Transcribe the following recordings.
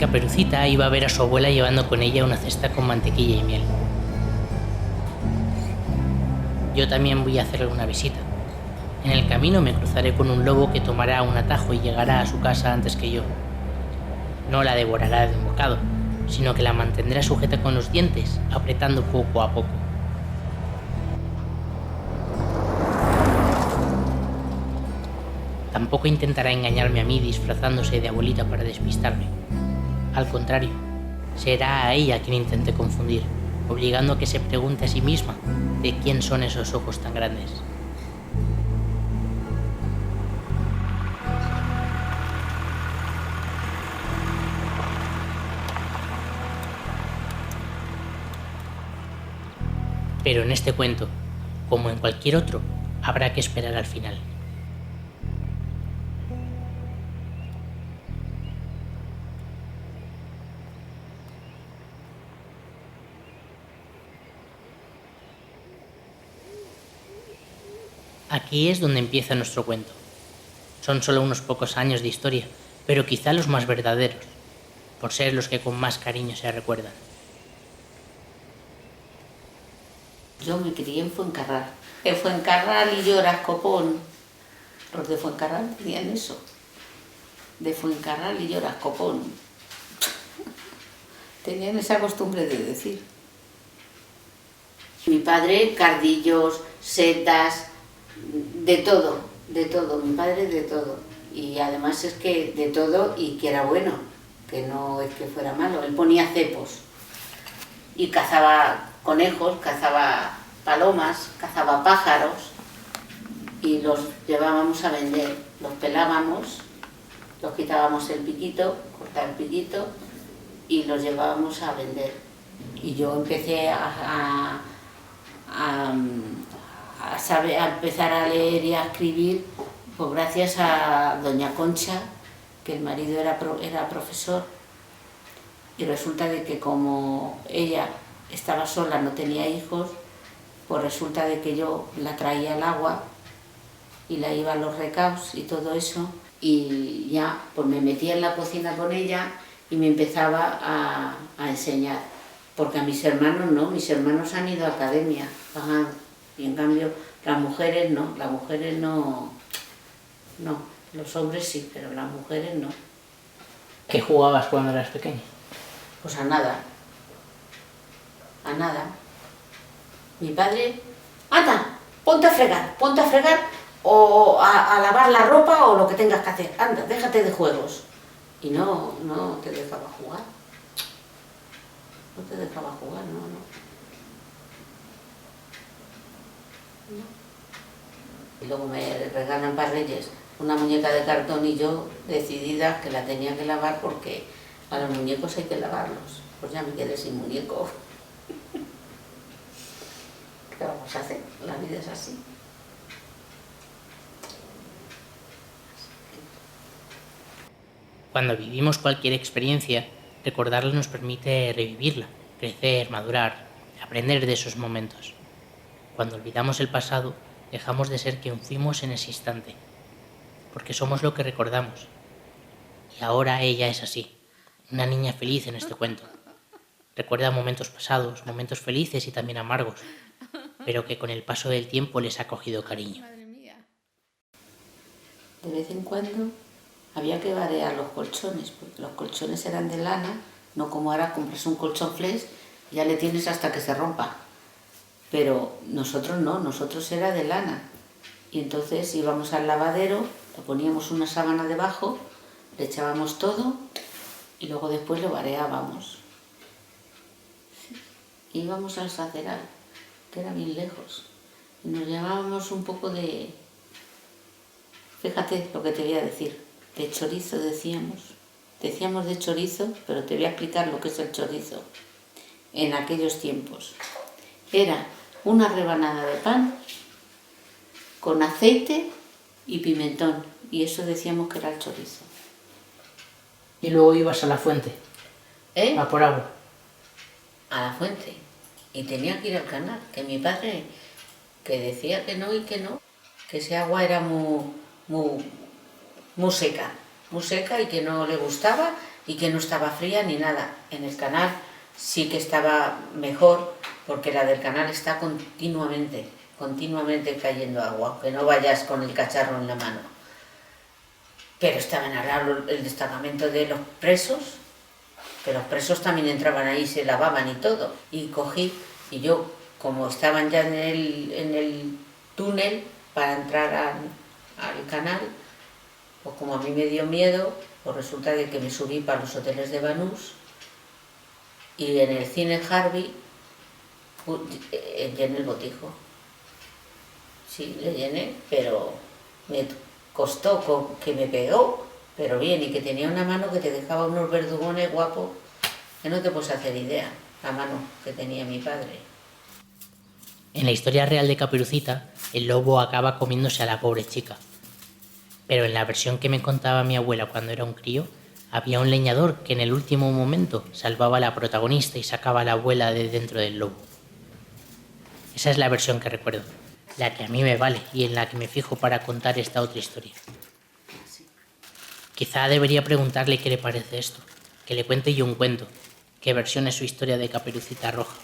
Caperucita iba a ver a su abuela llevando con ella una cesta con mantequilla y miel. Yo también voy a hacerle una visita. En el camino me cruzaré con un lobo que tomará un atajo y llegará a su casa antes que yo. No la devorará de un bocado, sino que la mantendrá sujeta con los dientes, apretando poco a poco. Tampoco intentará engañarme a mí disfrazándose de abuelita para despistarme. Al contrario, será a ella quien intente confundir, obligando a que se pregunte a sí misma de quién son esos ojos tan grandes. Pero en este cuento, como en cualquier otro, habrá que esperar al final. Aquí es donde empieza nuestro cuento. Son solo unos pocos años de historia, pero quizá los más verdaderos, por ser los que con más cariño se recuerdan. Yo me crié en Fuencarral. En Fuencarral y Lloras, Copón. Los de Fuencarral tenían eso. De Fuencarral y Lloras, Copón. Tenían esa costumbre de decir. Mi padre, cardillos, setas, de todo, de todo. Mi padre de todo. Y además es que de todo y que era bueno, que no es que fuera malo. Él ponía cepos y cazaba conejos, cazaba palomas, cazaba pájaros y los llevábamos a vender. Los pelábamos, los quitábamos el piquito, cortar el piquito y los llevábamos a vender. Y yo empecé a empezar a leer y a escribir pues gracias a doña Concha, que el marido era profesor, y resulta de que como ella estaba sola, no tenía hijos, pues resulta de que yo la traía al agua y la iba a los recaos y todo eso, y ya pues me metía en la cocina con ella y me empezaba a enseñar, porque a mis hermanos no, mis hermanos han ido a academia, y en cambio las mujeres no, los hombres sí, pero las mujeres no. ¿Qué jugabas cuando eras pequeña? Pues a nada. A nada. Mi padre, anda, ponte a fregar o a lavar la ropa o lo que tengas que hacer. Anda, déjate de juegos. Y no te dejaba jugar. No te dejaba jugar, no. Y luego me regalan para Reyes una muñeca de cartón y yo decidida que la tenía que lavar porque a los muñecos hay que lavarlos. Pues ya me quedé sin muñeco. ¿Qué vamos a hacer? La vida es así. Cuando vivimos cualquier experiencia, recordarla nos permite revivirla, crecer, madurar, aprender de esos momentos. Cuando olvidamos el pasado, dejamos de ser quien fuimos en ese instante, porque somos lo que recordamos. Y ahora ella es así, una niña feliz en este cuento. Recuerda momentos pasados, momentos felices y también amargos, pero que con el paso del tiempo les ha cogido cariño. De vez en cuando había que variar los colchones, porque los colchones eran de lana, no como ahora compras un colchón flex y ya le tienes hasta que se rompa. Pero nosotros no, nosotros era de lana. Y entonces íbamos al lavadero, le poníamos una sábana debajo, le echábamos todo y luego después lo vareábamos. Íbamos al Saceral, que era bien lejos, y nos llevábamos un poco de... Fíjate lo que te voy a decir, de chorizo decíamos de chorizo, pero te voy a explicar lo que es el chorizo en aquellos tiempos. Era una rebanada de pan con aceite y pimentón, y eso decíamos que era el chorizo. Y luego ibas a la fuente, a por agua. A la fuente, y tenía que ir al canal, que mi padre, que decía que no y que no, que ese agua era muy seca y que no le gustaba y que no estaba fría ni nada. En el canal sí que estaba mejor, porque la del canal está continuamente cayendo agua, aunque no vayas con el cacharro en la mano. Pero estaban al lado el destacamento de los presos, que los presos también entraban ahí, se lavaban y todo. Y cogí, y yo, como estaban ya en el túnel para entrar al canal, pues como a mí me dio miedo, pues resulta de que me subí para los hoteles de Banús, y en el cine Harvey llené el botijo. Sí, le llené, pero me costó que me pegó, pero bien, y que tenía una mano que te dejaba unos verdugones guapos, que no te puedes hacer idea, la mano que tenía mi padre. En la historia real de Caperucita, el lobo acaba comiéndose a la pobre chica. Pero en la versión que me contaba mi abuela cuando era un crío, había un leñador que en el último momento salvaba a la protagonista y sacaba a la abuela de dentro del lobo. Esa es la versión que recuerdo, la que a mí me vale y en la que me fijo para contar esta otra historia. Quizá debería preguntarle qué le parece esto, que le cuente yo un cuento, que versione su historia de Caperucita Roja.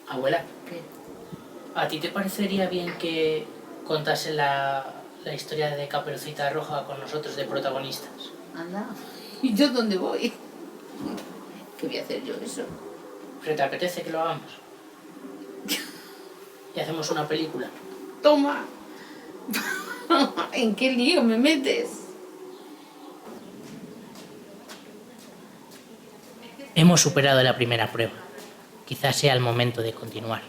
Abuela, ¿Qué? ¿a ti te parecería bien que contase la historia de Caperucita Roja con nosotros de protagonistas? Anda, ¿y yo dónde voy? ¿Qué voy a hacer yo eso? ¿Pero te apetece que lo hagamos? Y hacemos una película. ¡Toma! ¿En qué lío me metes? Hemos superado la primera prueba. Quizás sea el momento de continuar.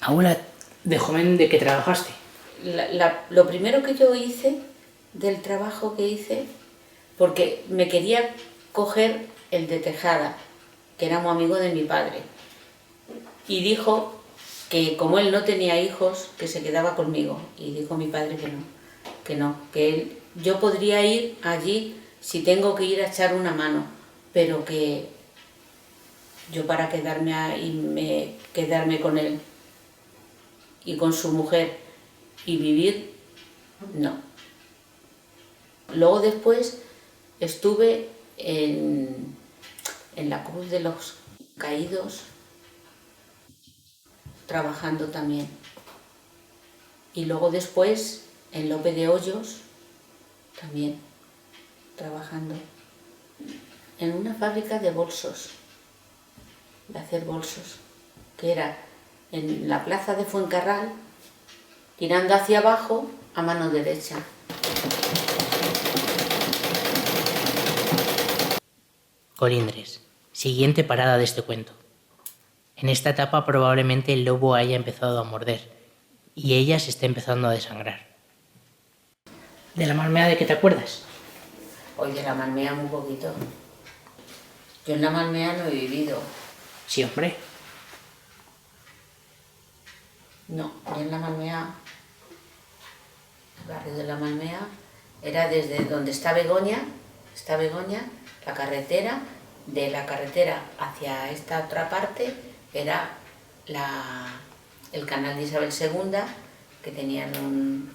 Abuela, de joven, ¿de qué trabajaste? Lo primero que yo hice, del trabajo que hice, porque me quería coger el de Tejada, que era muy amigo de mi padre, y dijo que como él no tenía hijos, que se quedaba conmigo, y dijo mi padre que yo podría ir allí si tengo que ir a echar una mano, pero que yo para quedarme con él y con su mujer y vivir, no. Luego después estuve en la Cruz de los Caídos trabajando también. Y luego después en Lope de Hoyos también trabajando. En una fábrica de bolsos, de hacer bolsos, que era en la plaza de Fuencarral, tirando hacia abajo a mano derecha. Colindres, siguiente parada de este cuento. En esta etapa probablemente el lobo haya empezado a morder y ella se está empezando a desangrar. ¿De la malmeada de qué te acuerdas? Hoy de la Malmea muy poquito. Yo en la Malmea no he vivido. Sí, hombre. No, yo en la Malmea, el barrio de la Malmea, era desde donde está Begoña, la carretera, de la carretera hacia esta otra parte, era el canal de Isabel II, que tenían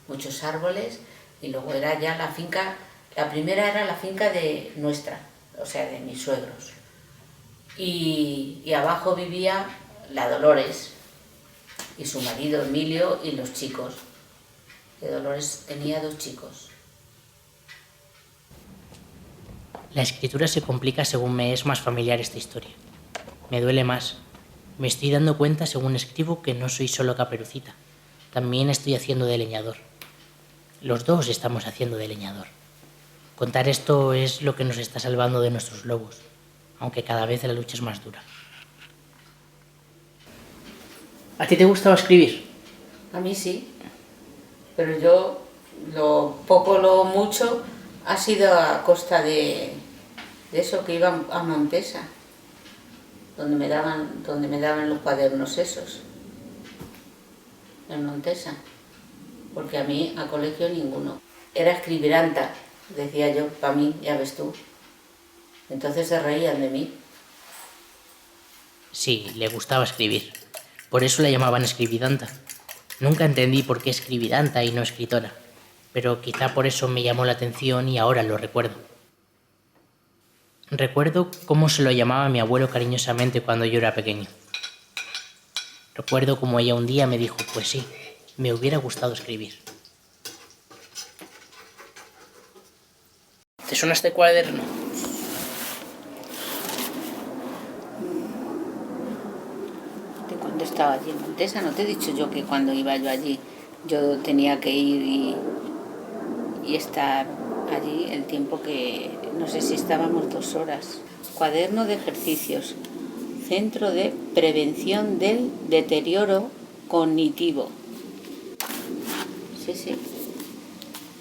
muchos árboles, y luego era ya la finca, la primera era la finca de nuestra, o sea, de mis suegros. Y abajo vivía la Dolores, y su marido Emilio y los chicos. Que Dolores tenía 2 chicos. La escritura se complica según me es más familiar esta historia. Me duele más. Me estoy dando cuenta según escribo que no soy solo Caperucita. También estoy haciendo de leñador. Los dos estamos haciendo de leñador. Contar esto es lo que nos está salvando de nuestros lobos, aunque cada vez la lucha es más dura. ¿A ti te gustaba escribir? A mí sí, pero yo lo poco, lo mucho, ha sido a costa de eso, que iba a Montesa, donde me daban los cuadernos esos, en Montesa, porque a mí a colegio ninguno. Era escribiranta, decía yo, para mí, ya ves tú. Entonces se reían de mí. Sí, le gustaba escribir. Por eso la llamaban escribidanta. Nunca entendí por qué escribidanta y no escritora. pero quizá por eso me llamó la atención y ahora lo recuerdo. Recuerdo cómo se lo llamaba a mi abuelo cariñosamente cuando yo era pequeño. Recuerdo cómo ella un día me dijo, pues sí, me hubiera gustado escribir. ¿Te suena este cuaderno? De cuando estaba allí en Montesa, ¿no te he dicho yo que cuando iba yo allí yo tenía que ir y estar allí el tiempo que, no sé si estábamos 2 horas? Cuaderno de ejercicios, Centro de Prevención del Deterioro Cognitivo. Sí.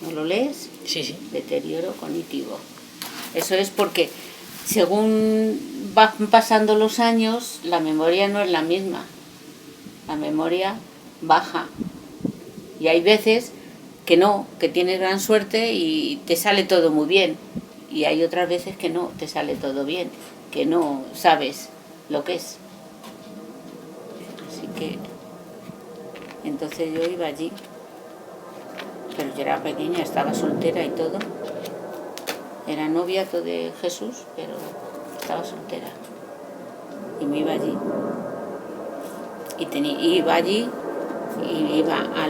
¿No lo lees? Sí. Deterioro cognitivo. Eso es porque según van pasando los años, la memoria no es la misma. La memoria baja. Y hay veces que no, que tienes gran suerte y te sale todo muy bien. Y hay otras veces que no, te sale todo bien, que no sabes lo que es. Así que entonces yo iba allí, pero yo era pequeña, estaba soltera y todo. Era novia de Jesús, pero estaba soltera. Y me iba allí. Iba allí y iba a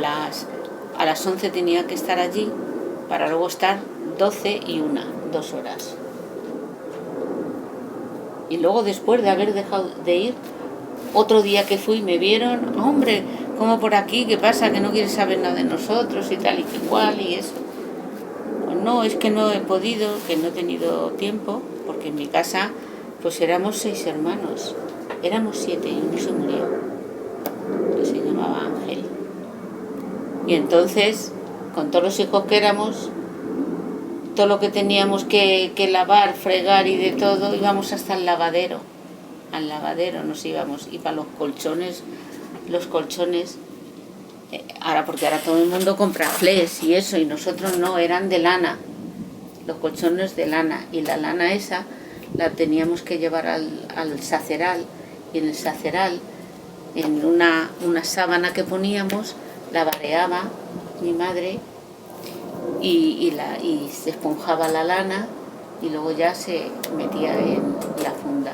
las 11 tenía que estar allí para luego estar 12 y 1, 2 horas. Y luego después de haber dejado de ir, otro día que fui me vieron, hombre, ¿cómo por aquí? ¿Qué pasa? Que no quieres saber nada de nosotros y tal y que cual y eso. Pues no, es que no he podido, que no he tenido tiempo, porque en mi casa pues éramos 6 hermanos, éramos 7 y uno se murió, que se llamaba Ángel. Y entonces, con todos los hijos que éramos, todo lo que teníamos que lavar, fregar y de todo, íbamos hasta el lavadero. Al lavadero nos íbamos. Y para los colchones, ahora porque ahora todo el mundo compra flés y eso, y nosotros no, eran de lana. Los colchones de lana. Y la lana esa la teníamos que llevar al saceral. Y en el saceral, en una sábana que poníamos, la vareaba mi madre y se esponjaba la lana y luego ya se metía en la funda.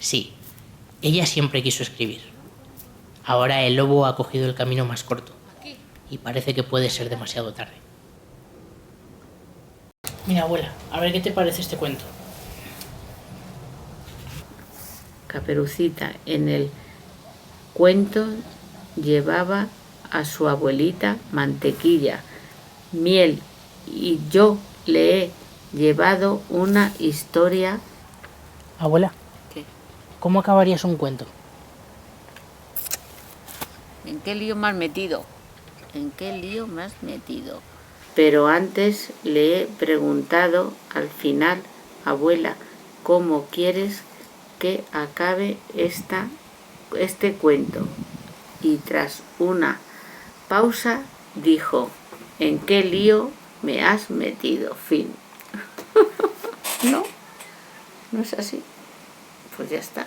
Sí, ella siempre quiso escribir. Ahora el lobo ha cogido el camino más corto y parece que puede ser demasiado tarde. Mira, abuela, a ver qué te parece este cuento. Caperucita en el cuento llevaba a su abuelita mantequilla, miel, y yo le he llevado una historia. Abuela, ¿Qué? ¿cómo acabarías un cuento? ¿En qué lío me has metido? ¿En qué lío me has metido? Pero antes le he preguntado al final, abuela, ¿cómo quieres que acabe este cuento? Y tras una pausa dijo, ¿en qué lío me has metido? Fin. No es así. Pues ya está.